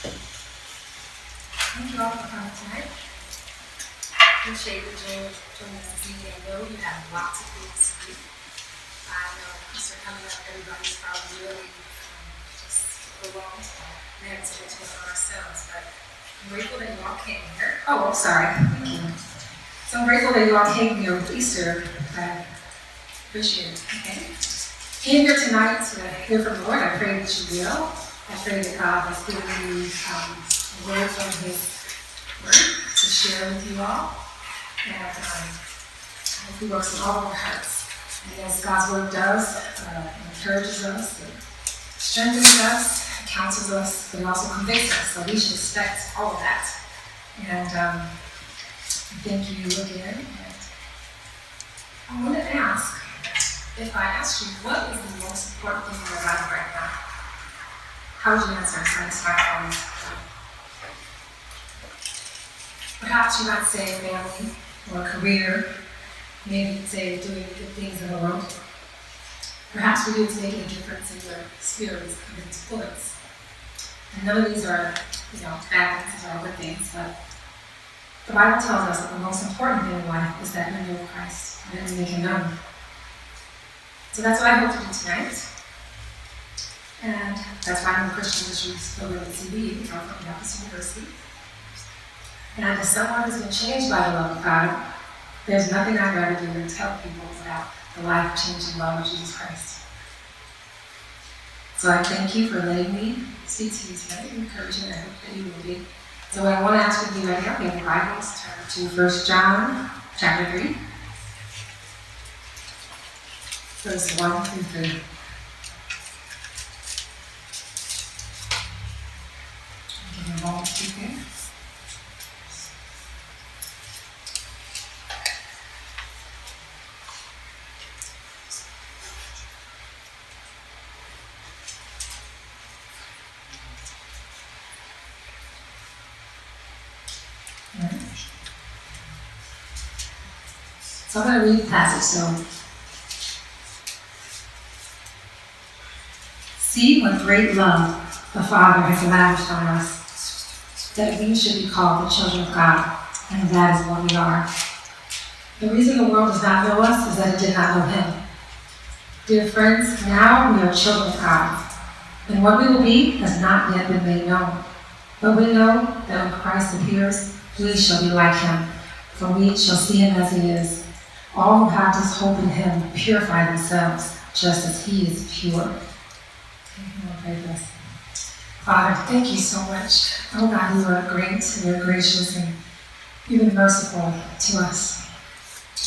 Thank you all for coming tonight. Appreciate you joining us this evening. I know you have lots of things to do. I know Easter coming up, everybody's probably really just overwhelmed. We haven't so much going on ourselves, but I'm grateful that you all came here. Oh, I'm sorry. Thank you. So I'm grateful that you all came here with Easter. I appreciate it. Okay. Came here tonight to hear from the Lord. I pray that you will. I pray that God has given you a word from His Word to share with you all. And I hope He works in all of our hearts. And as God's Word does, it encourages us, it strengthens us, it counsels us, but it also convicts us. So we should expect all of that. And thank you again. And I want to ask, if I asked you, what is the most important thing in your life right now? How would you answer? Satisfaction. Perhaps you might say family or career. Maybe you'd say doing good things in the world. Perhaps for you it's making a difference in your spheres of influence. And none of these are, bad things, these are all good things, but the Bible tells us that the most important thing in life is that you know Christ and that you make Him known. So that's what I hope to do tonight. And that's why I'm in the Christian Ministries program at CBU, California Baptist University. And as someone who's been changed by the love of God, there's nothing I'd rather do than tell people about the life-changing love of Jesus Christ. So I thank you for letting me speak to you tonight, encouraging, I hope that you will be. So what I want to ask of you right now, we have the Bibles, turn to 1 John chapter 3. Verse 1 through 3. Give me a moment to keep there. So I'm going to read the passage. So, see what great love the Father has lavished on us, that we should be called the children of God, and that is what we are. The reason the world does not know us is that it did not know Him. Dear friends, now we are children of God, and what we will be has not yet been made known. But we know that when Christ appears, we shall be like Him, for we shall see Him as He is. All who have this hope in Him purify themselves, just as He is pure. Father, thank you so much. Oh God, you are great and you're gracious and even merciful to us.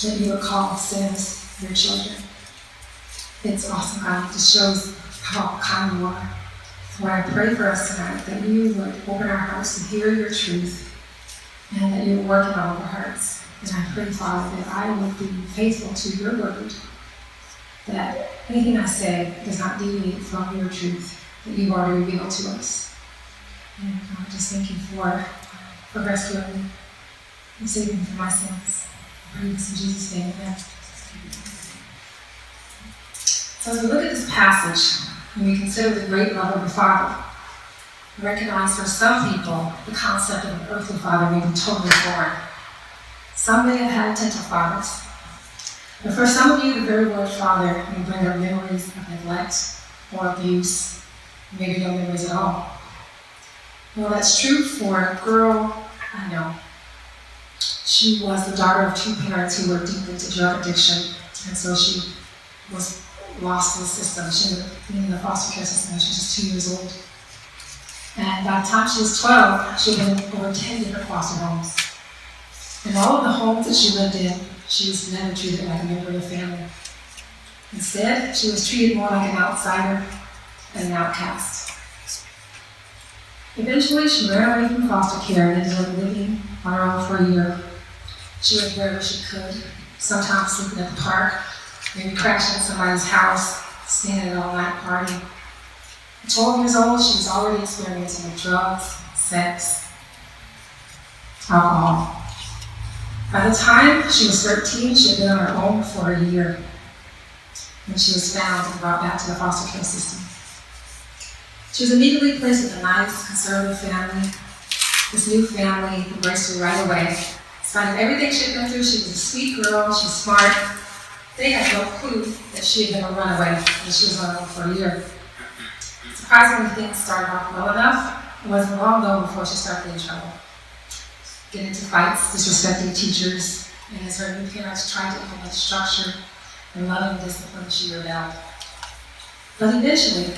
That you would call sinners your children. It's awesome, God. It just shows how kind you are. So I pray for us tonight that you would open our hearts to hear your truth and that you would work in all of our hearts. And I pray, Father, that I would be faithful to your word, that anything I say does not deviate from your truth that you've already revealed to us. And I just thank you for rescuing me and saving me from my sins. I pray this in Jesus' name, amen. So as we look at this passage, and we consider the great love of the Father, we recognize for some people the concept of an earthly father may be totally foreign. Some may have had attentive fathers, but for some of you, the very word father may bring up memories of neglect or abuse, maybe no memories at all. Well, that's true for a girl I know. She was the daughter of two parents who were deep into drug addiction, and so she was lost in the system. She ended up being in the foster care system when she was just 2 years old. And by the time she was 12, she had been in over 10 different foster homes. In all of the homes that she lived in, she was never treated like a member of the family. Instead, she was treated more like an outsider and an outcast. Eventually, she ran away from foster care and ended up living on her own for a year. She went wherever she could, sometimes sleeping at the park, maybe crashing at somebody's house, staying at an all-night party. At 12 years old, she was already experimenting with drugs, sex, alcohol. By the time she was 13, she had been on her own for a year when she was found and brought back to the foster care system. She was immediately placed with a nice, conservative family. This new family embraced her right away. In spite of everything she had been through, she was a sweet girl, she was smart. They had no clue that she had been a runaway and she was on her own for a year. Surprisingly, things started off well enough. It wasn't long though before she started getting in trouble. Getting into fights, disrespecting teachers, and as her new parents tried to implement structure and loving discipline, she rebelled. But eventually,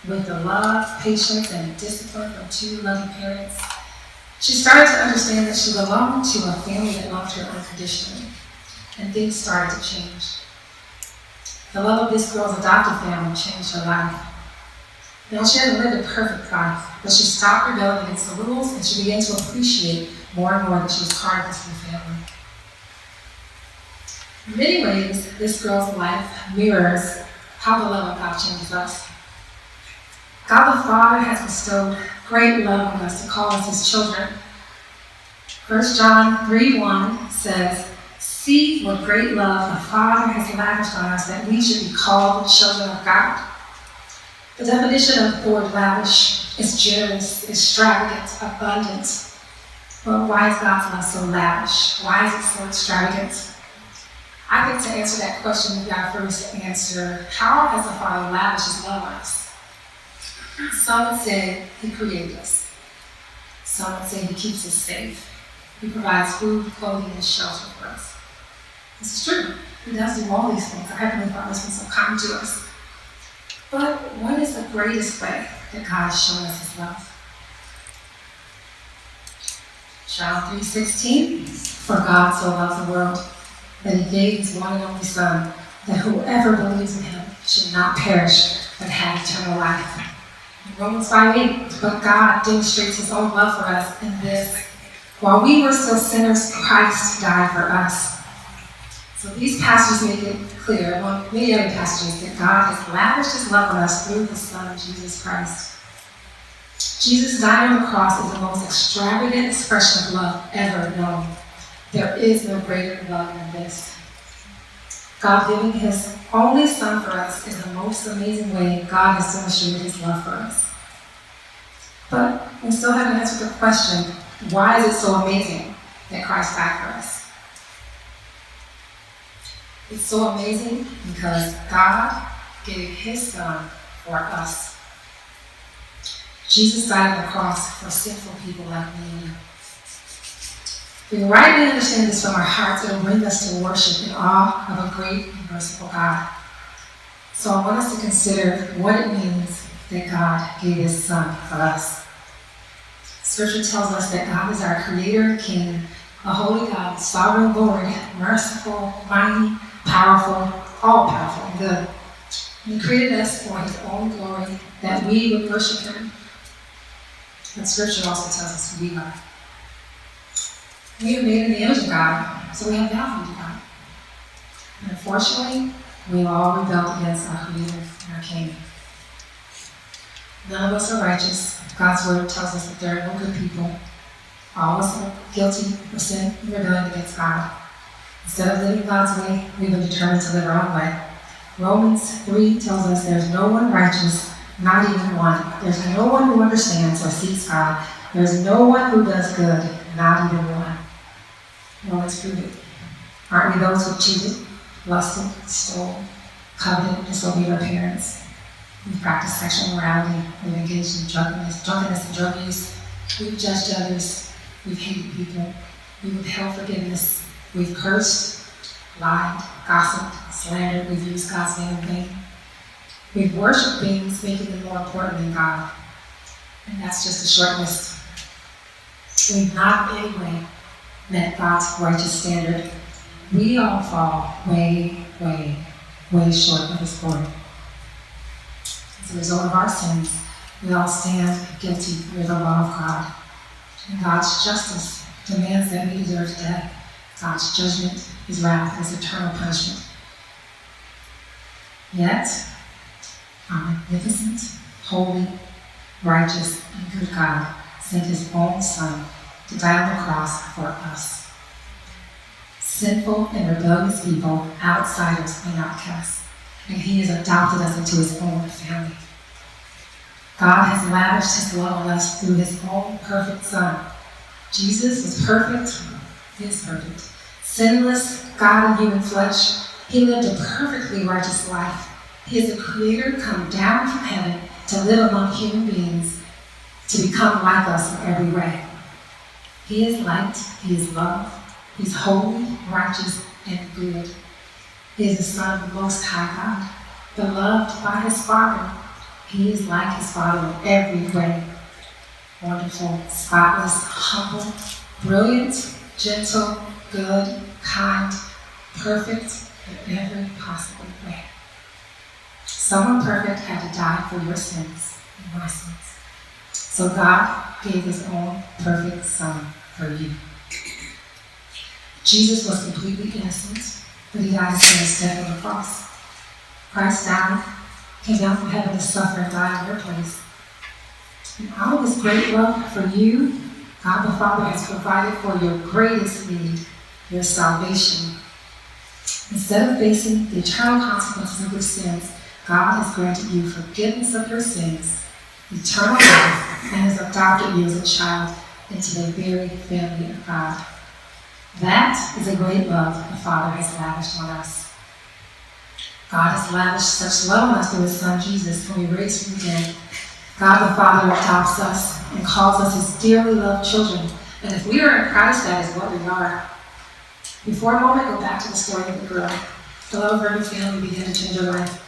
with the love, patience, and discipline from two loving parents, she started to understand that she belonged to a family that loved her unconditionally, and things started to change. The love of this girl's adopted family changed her life. Now, she hadn't lived a perfect life, but she stopped rebelling against the rules and she began to appreciate more and more that she was part of this new family. In many ways, this girl's life mirrors how the love of God changes us. God the Father has bestowed great love on us to call us his children. 1 John 3:1 says, "See what great love the Father has lavished on us that we should be called the children of God." The definition of the word lavish is generous, extravagant, abundant. But why is God's love so lavish? Why is it so extravagant? I think to answer that question, we've got to first answer, how has the Father lavished his love on us? Some would say he created us. Some would say he keeps us safe. He provides food, clothing, and shelter for us. This is true. He does do all these things. Our Heavenly Father has been so kind to us. But what is the greatest way that God has shown us his love? John 3:16, "For God so loved the world that he gave his one and only Son, that whoever believes in him should not perish, but have eternal life." Romans 5:8, "But God demonstrates his own love for us in this: while we were still sinners, Christ died for us." So these passages make it clear, among many other passages, that God has lavished his love on us through his Son, Jesus Christ. Jesus dying on the cross is the most extravagant expression of love ever known. There is no greater love than this. God giving his only Son for us is the most amazing way God has demonstrated his love for us. But we still haven't answered the question, why is it so amazing that Christ died for us? It's so amazing because God gave his Son for us. Jesus died on the cross for sinful people like me and you. If we rightly understand this from our hearts, it will bring us to worship in awe of a great and merciful God. So I want us to consider what it means that God gave his Son for us. Scripture tells us that God is our creator and king, a holy God, sovereign Lord, merciful, mighty, powerful, all-powerful, and good. He created us for his own glory, that we would worship him. But Scripture also tells us who we are. We are made in the image of God, so we have value to God. And unfortunately, we all rebelled against our Creator and our King. None of us are righteous. God's word tells us that there are no good people. All of us are guilty of sin and rebellion against God. Instead of living God's way, we've been determined to live our own way. Romans 3 tells us there's no one righteous, not even one. There's no one who understands or seeks God. There's no one who does good, not even one. Romans prove it. Aren't we those who cheated, lusted, stole, coveted, disobeyed our parents? We've practiced sexual immorality. We've engaged in drunkenness and drug use. We've judged others. We've hated people. We've withheld forgiveness. We've cursed, lied, gossiped, slandered. We've used God's name in vain. We've worshipped things, making them more important than God. And that's just a short list. We've not in any way met God's righteous standard. We all fall way, way, way short of his glory. As a result of our sins, we all stand guilty under the law of God. And God's justice demands that we deserve death. God's judgment, his wrath, his eternal punishment. Yet, our magnificent, holy, righteous, and good God sent his own Son to die on the cross for us. Sinful and rebellious people, outsiders and outcasts, and he has adopted us into his own family. God has lavished his love on us through his own perfect Son. Jesus was perfect, is perfect, sinless, God in human flesh. He lived a perfectly righteous life. He is the Creator come down from heaven to live among human beings, to become like us in every way. He is light, he is love, he's holy, righteous, and good. He is the Son of the Most High God, beloved by his Father. He is like his Father in every way. Wonderful, spotless, humble, brilliant, gentle, good, kind, perfect in every possible way. Someone perfect had to die for your sins and my sins. So God gave his own perfect Son for you. Jesus was completely innocent, but he died a sinner's death on the cross. Christ died, came down from heaven to suffer and die in your place. And out of his great love for you, God the Father has provided for your greatest need, your salvation. Instead of facing the eternal consequences of your sins, God has granted you forgiveness of your sins, eternal life, and has adopted you as a child into the very family of God. That is a great love the Father has lavished on us. God has lavished such love on us through his Son Jesus, whom he raised from the dead. God the Father adopts us and calls us his dearly loved children. And if we are in Christ, that is what we are. Before a moment, go back to the story of the girl. The love of her new family began to change her life.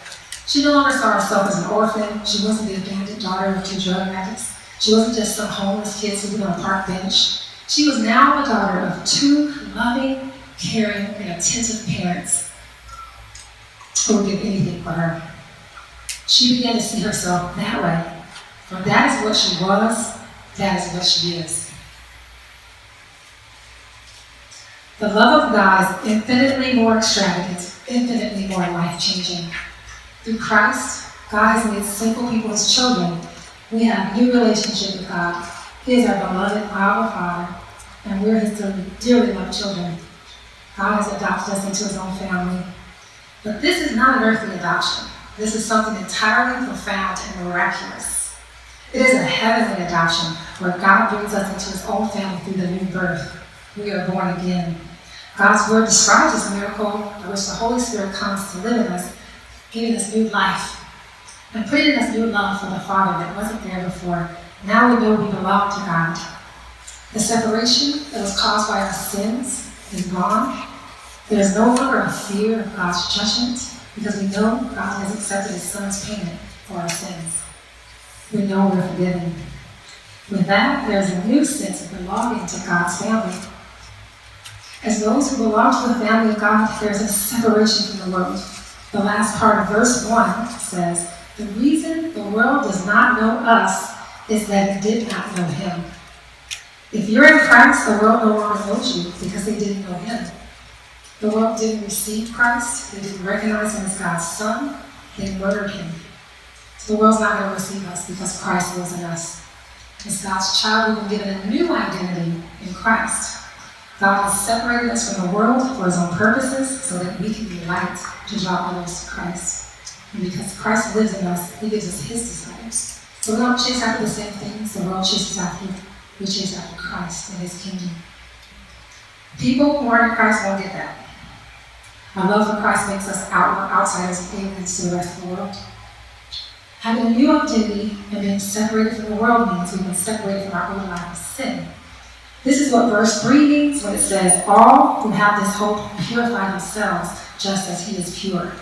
She no longer saw herself as an orphan. She wasn't the abandoned daughter of two drug addicts. She wasn't just some homeless kid sleeping on a park bench. She was now the daughter of two loving, caring, and attentive parents who would give anything for her. She began to see herself that way. For that is what she was, that is what she is. The love of God is infinitely more extravagant, infinitely more life-changing. Through Christ, God has made sinful people his children. We have a new relationship with God. He is our beloved Abba Father, and we're his dearly loved children. God has adopted us into his own family. But this is not an earthly adoption. This is something entirely profound and miraculous. It is a heavenly adoption where God brings us into his own family through the new birth. We are born again. God's word describes this miracle by which the Holy Spirit comes to live in us, giving us new life and putting in us new love for the Father that wasn't there before. Now we know we belong to God. The separation that was caused by our sins is gone. There is no longer a fear of God's judgment because we know God has accepted his Son's payment for our sins. We know we're forgiven. With that, there is a new sense of belonging to God's family. As those who belong to the family of God, there is a separation from the world. The last part of verse 1 says, "The reason the world does not know us is that it did not know him." If you're in Christ, the world no longer knows you because they didn't know him. The world didn't receive Christ. They didn't recognize him as God's Son. They murdered him. So the world's not going to receive us because Christ lives in us. As God's child, we've been given a new identity in Christ. God has separated us from the world for his own purposes so that we can be light to draw others to Christ. And because Christ lives in us, he gives us his desires. So we don't chase after the same things the world chases after. We chase after Christ and his kingdom. People who aren't in Christ won't get that. Our love for Christ makes us outsiders and aliens to the rest of the world. Having a new identity and being separated from the world means we've been separated from our old life of sin. This is what verse 3 means when it says, "All who have this hope purify themselves just as he is pure."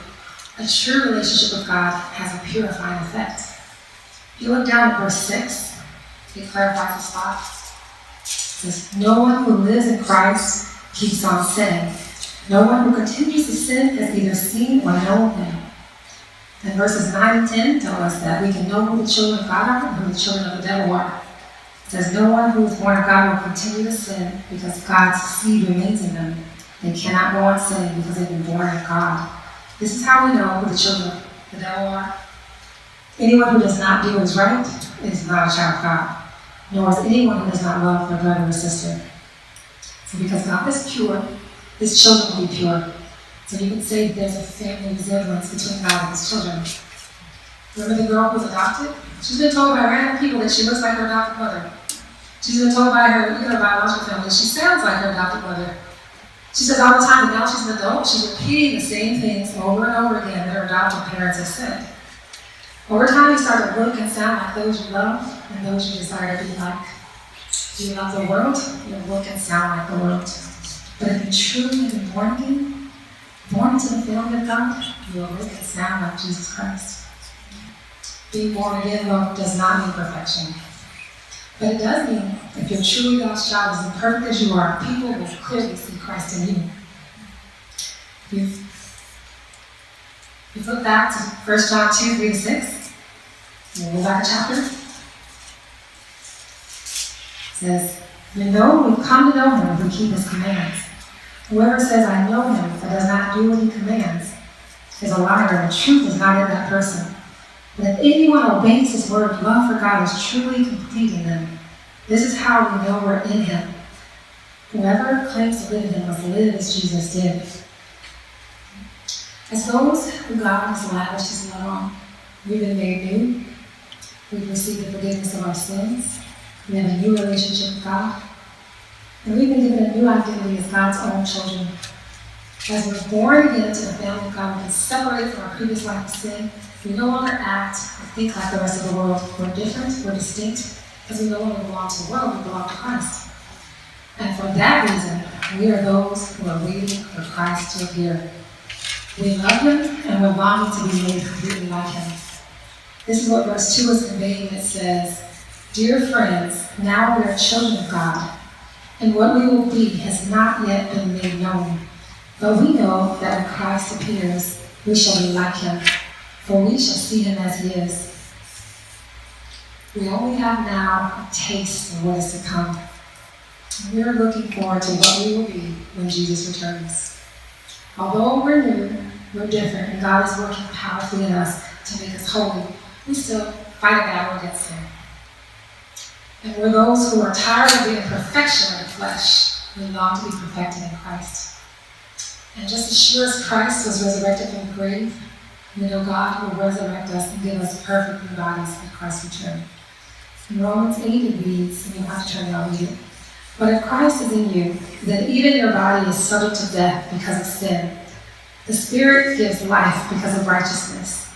A true relationship with God has a purifying effect. If you look down at verse 6, it clarifies this thought. It says, "No one who lives in Christ keeps on sinning. No one who continues to sin has either seen or known him." And verses 9 and 10 tell us that we can know who the children of God are and who the children of the devil are. It says, "No one who is born of God will continue to sin because God's seed remains in them. They cannot go on sinning because they've been born of God." This is how we know who the children of the devil are. Anyone who does not do what is right is not a child of God, nor is anyone who does not love their brother or sister. So because God is pure, his children will be pure. So you could say there's a family resemblance between God and his children. Remember the girl who was adopted? She's been told by random people that she looks like her adopted mother. She's been told by her biological family that she sounds like her adopted mother. She says all the time that now she's an adult, she's repeating the same things over and over again that her adopted parents have said. Over time, you start to look and sound like those you love and those you desire to be like. Do you love the world? You'll look and sound like the world. But if you truly have been born again, born into the family of God, you will look and sound like Jesus Christ. Being born again, though, does not mean perfection. But it does mean if you're truly God's child, as imperfect as you are, people will clearly see Christ in you. You flip back to 1 John 2, 3-6. We'll go back a chapter. It says, "We know we've come to know him if we keep his commands. Whoever says, 'I know him,' but does not do what he commands, is a liar, and the truth is not in that person. But if anyone obeys his word, love for God is truly complete in them. This is how we know we're in him. Whoever claims to live in him must live as Jesus did." As those who God has lavished his love on, we've been made new. We've received the forgiveness of our sins. We have a new relationship with God. And we've been given a new identity as God's own children. As we're born again into the family of God, we can separate from our previous life of sin. We no longer act or think like the rest of the world. We're different, we're distinct, because we no longer belong to the world, we belong to Christ. And for that reason, we are those who are waiting for Christ to appear. We love him, and we're longing to be made completely like him. This is what verse 2 is conveying. It says, "Dear friends, now we are children of God, and what we will be has not yet been made known. But we know that when Christ appears, we shall be like him, for we shall see him as he is." We only have now a taste of what is to come. We are looking forward to what we will be when Jesus returns. Although we're new, we're different, and God is working powerfully in us to make us holy, we still fight a battle against sin. And we're those who are tired of being perfection in the flesh. We long to be perfected in Christ. And just as sure as Christ was resurrected from the grave, we know God will resurrect us and give us perfect new bodies at Christ's return. In Romans 8 it reads, and you don't have to turn it, I'll read it. "But if Christ is in you, then even your body is subject to death because of sin. The Spirit gives life because of righteousness.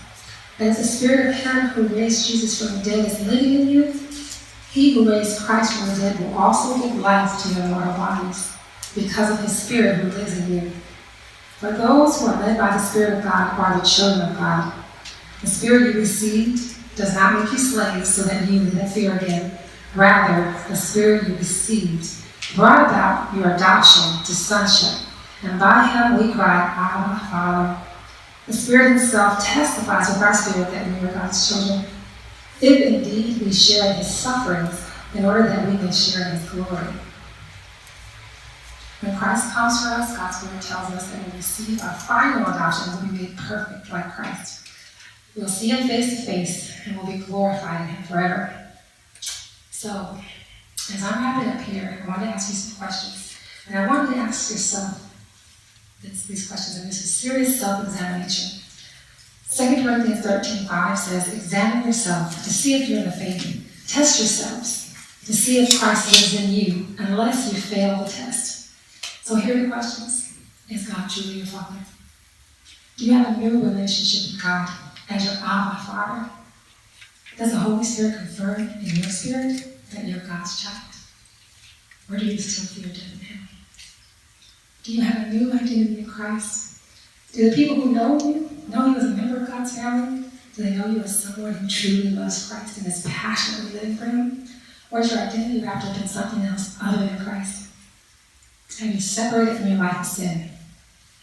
And if the Spirit of him who raised Jesus from the dead is living in you, he who raised Christ from the dead will also give life to your mortal bodies because of his Spirit who lives in you. For those who are led by the Spirit of God are the children of God. The Spirit you received does not make you slaves so that you live in fear again. Rather, the Spirit you received brought about your adoption to sonship, and by him we cry, Abba, Father. The Spirit himself testifies with our spirit that we are God's children. If indeed we share in his sufferings, in order that we may share in his glory." When Christ comes for us, God's word tells us that we'll receive our final adoption and we'll be made perfect like Christ. We'll see him face to face, and we'll be glorified in him forever. So, as I'm wrapping up here, I want to ask you some questions. And I want you to ask yourself these questions, and this is serious self-examination. 2 Corinthians 13:5 says, "Examine yourself to see if you're in the faith. Test yourselves to see if Christ lives in you, unless you fail the test." So here are the questions. Is God truly your Father? Do you have a new relationship with God as your Abba Father? Does the Holy Spirit confirm in your spirit that you're God's child? Or do you still fear death and hell? Do you have a new identity in Christ? Do the people who know you as a member of God's family? Do they know you as someone who truly loves Christ and is passionately living for him? Or is your identity wrapped up in something else other than Christ? Have you separated from your life of sin?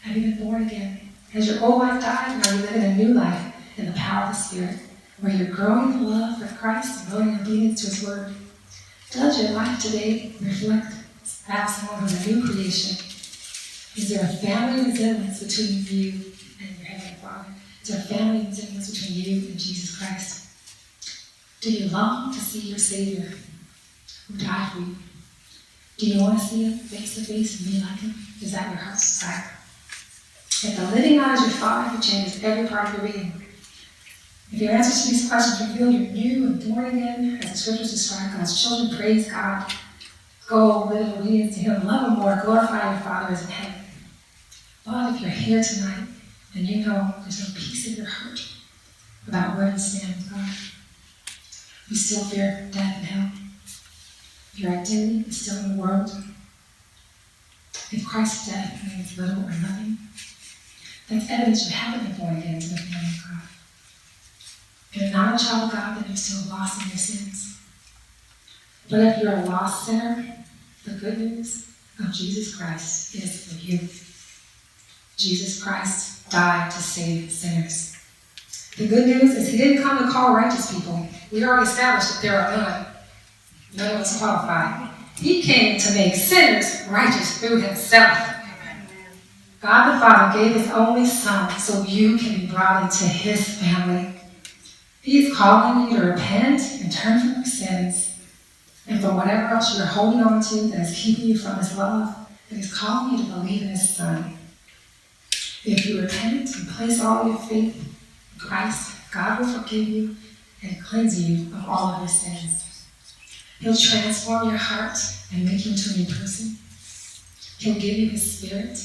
Have you been born again? Has your old life died, and are you living a new life in the power of the Spirit, where you're growing in love for Christ and growing in obedience to his word? Does your life today reflect as someone who's a new creation? Is there a family resemblance between you and your Heavenly Father? Is there a family resemblance between you and Jesus Christ? Do you long to see your Savior who died for you? Do you want to see him face to face and be like him? Is that your heart's desire? If the living God is your Father, he changes every part of your being. If your answers to these questions reveal you're new and born again, as the scriptures describe God's children, praise God. Go live in obedience to Him, love Him more, glorify your Father as in heaven. But if you're here tonight and you know there's no peace in your heart about where you stand with God, you still fear death and hell, your identity is still in the world, if Christ's death means little or nothing, that's evidence you haven't been born again to the family of God. If you're not a child of God, then you're still lost in your sins. But if you're a lost sinner, the good news of Jesus Christ is for you. Jesus Christ died to save sinners. The good news is He didn't come to call righteous people. We already established that there are none. None of us qualified. He came to make sinners righteous through Himself. God the Father gave His only Son so you can be brought into His family. He is calling you to repent and turn from your sins and from whatever else you're holding on to that is keeping you from His love. And He's calling you to believe in His Son. If you repent and place all your faith in Christ, God will forgive you and cleanse you of all of your sins. He'll transform your heart and make you into a new person. He'll give you His Spirit.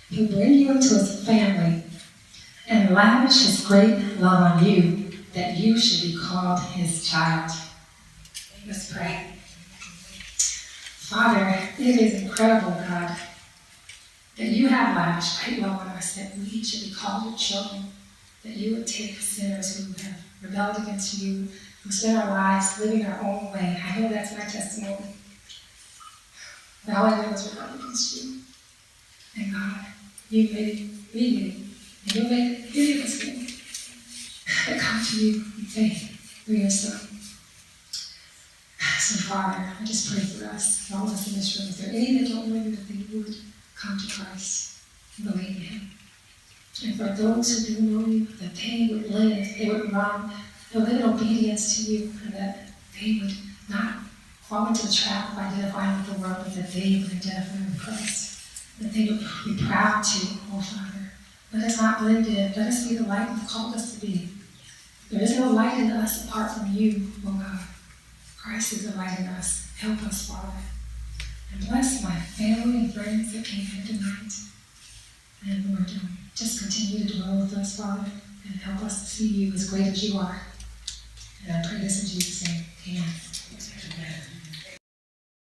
He'll bring you into His family and lavish His great love on you that you should be called His child. Let's pray. Father, it is incredible, God, that you have lavished great love on us, that we should be called your children, that you would take sinners who have rebelled against you, who spend our lives living our own way. I know that's my testimony. But all I know is rebel against you. And God, you made me new, and you'll make any of us new that come to you in faith through your Son. So Father, I just pray for us, all of us in this room. If there are any that don't know you, that they would come to Christ and believe in Him. And for those who do know you, that they would live, they would run, they would live in obedience to you, and that they would not fall into the trap of identifying with the world, but that they would identify with Christ. That they would be proud to, oh Father, let us not blend in, let us be the light you've called us to be. There is no light in us apart from you, oh God. Christ is the light in us. Help us, Father. And bless my family and friends that came here tonight. And Lord, just continue to dwell with us, Father, and help us to see you as great as you are. And I pray this in Jesus' name. Amen.